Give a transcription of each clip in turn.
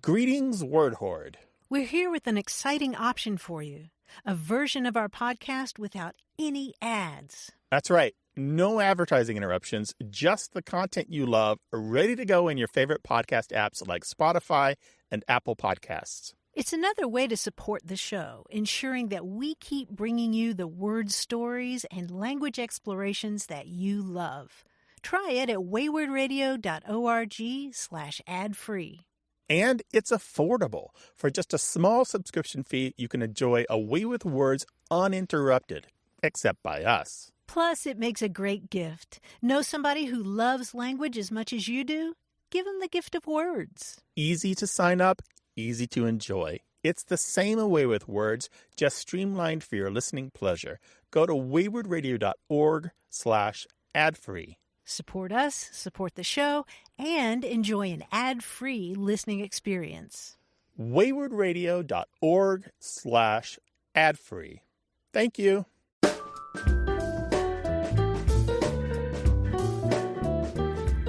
Greetings, Word Horde. We're here with an exciting option for you, a version of our podcast without any ads. That's right. No advertising interruptions, just the content you love, ready to go in your favorite podcast apps like Spotify and Apple Podcasts. It's another way to support the show, ensuring that we keep bringing you the word stories and language explorations that you love. Try it at waywardradio.org/ad-free. And it's affordable. For just a small subscription fee, you can enjoy A Way with Words uninterrupted, except by us. Plus, it makes a great gift. Know somebody who loves language as much as you do? Give them the gift of words. Easy to sign up, easy to enjoy. It's the same A Way with Words, just streamlined for your listening pleasure. Go to waywardradio.org/ad-free. Support us, support the show, and enjoy an ad-free listening experience. waywardradio.org/ad-free. Thank you.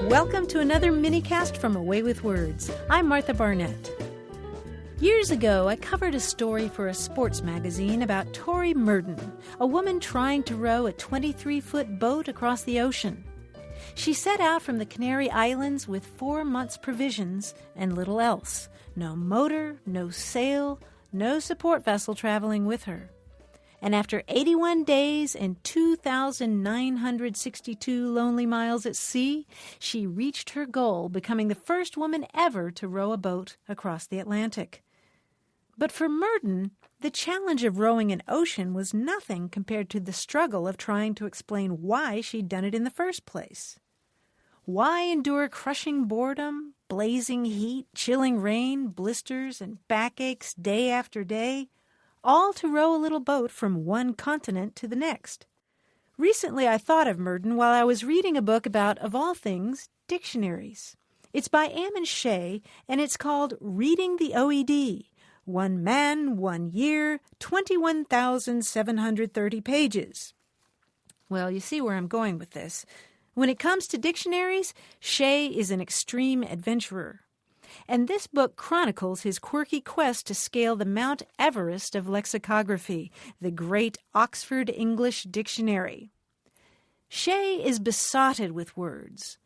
Welcome to another minicast from A Way with Words. I'm Martha Barnett. Years ago, I covered a story for a sports magazine about Tori Murden, a woman trying to row a 23-foot boat across the ocean. She set out from the Canary Islands with 4 months' provisions and little else. No motor, no sail, no support vessel traveling with her. And after 81 days and 2,962 lonely miles at sea, she reached her goal, becoming the first woman ever to row a boat across the Atlantic. But for Murden, the challenge of rowing an ocean was nothing compared to the struggle of trying to explain why she'd done it in the first place. Why endure crushing boredom, blazing heat, chilling rain, blisters, and backaches day after day, all to row a little boat from one continent to the next? Recently, I thought of Murden while I was reading a book about, of all things, dictionaries. It's by Ammon Shea, and it's called Reading the OED. 1 man, 1 year, 21,730 pages. Well, you see where I'm going with this. When it comes to dictionaries, Shea is an extreme adventurer. And this book chronicles his quirky quest to scale the Mount Everest of lexicography, the great Oxford English Dictionary. Shea is besotted with words.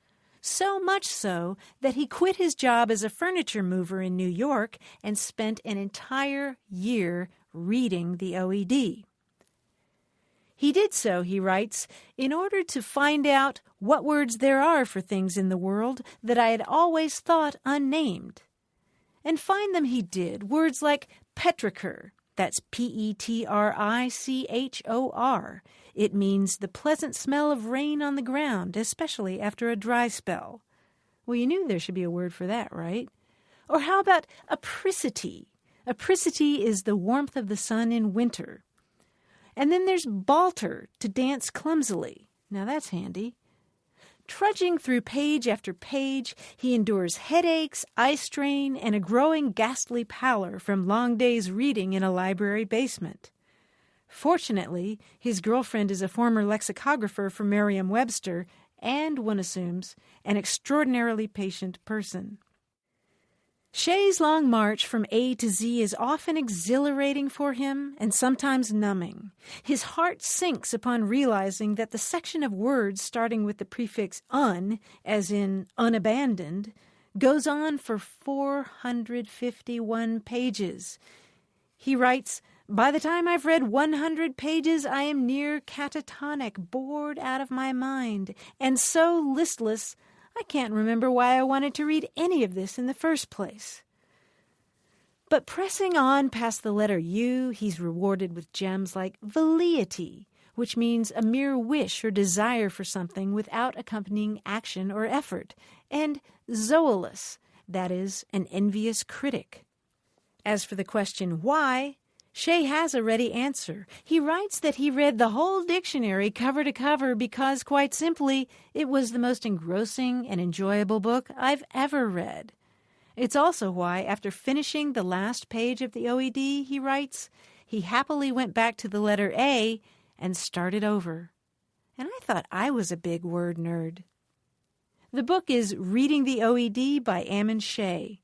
So much so that he quit his job as a furniture mover in New York and spent an entire year reading the OED. He did so, he writes, in order to find out what words there are for things in the world that I had always thought unnamed. And find them he did, words like petrichor, that's Petrichor. It means the pleasant smell of rain on the ground, especially after a dry spell. Well, you knew there should be a word for that, right? Or how about apricity? Apricity is the warmth of the sun in winter. And then there's balter, to dance clumsily. Now that's handy. Trudging through page after page, he endures headaches, eye strain, and a growing ghastly pallor from long days reading in a library basement. Fortunately, his girlfriend is a former lexicographer for Merriam-Webster and, one assumes, an extraordinarily patient person. Shea's long march from A to Z is often exhilarating for him and sometimes numbing. His heart sinks upon realizing that the section of words starting with the prefix un, as in unabandoned, goes on for 451 pages. He writes, "By the time I've read 100 pages, I am near catatonic, bored out of my mind, and so listless I can't remember why I wanted to read any of this in the first place." But pressing on past the letter U, he's rewarded with gems like velleity, which means a mere wish or desire for something without accompanying action or effort, and zoilus, that is, an envious critic. As for the question why, Shea has a ready answer. He writes that he read the whole dictionary cover to cover because, quite simply, it was the most engrossing and enjoyable book I've ever read. It's also why, after finishing the last page of the OED, he writes, he happily went back to the letter A and started over. And I thought I was a big word nerd. The book is Reading the OED by Ammon Shea.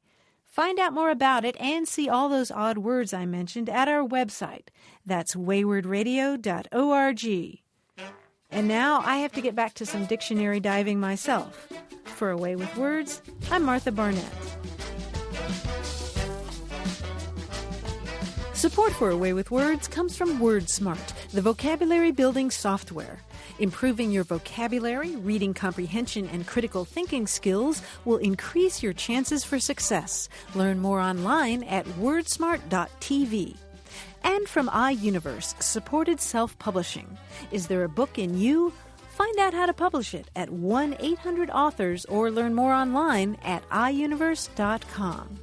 Find out more about it and see all those odd words I mentioned at our website. That's waywardradio.org. And now I have to get back to some dictionary diving myself. For A Way with Words, I'm Martha Barnett. Support for A Way with Words comes from WordSmart, the vocabulary building software. Improving your vocabulary, reading comprehension, and critical thinking skills will increase your chances for success. Learn more online at wordsmart.tv. And from iUniverse, supported self-publishing. Is there a book in you? Find out how to publish it at 1-800-AUTHORS or learn more online at iUniverse.com.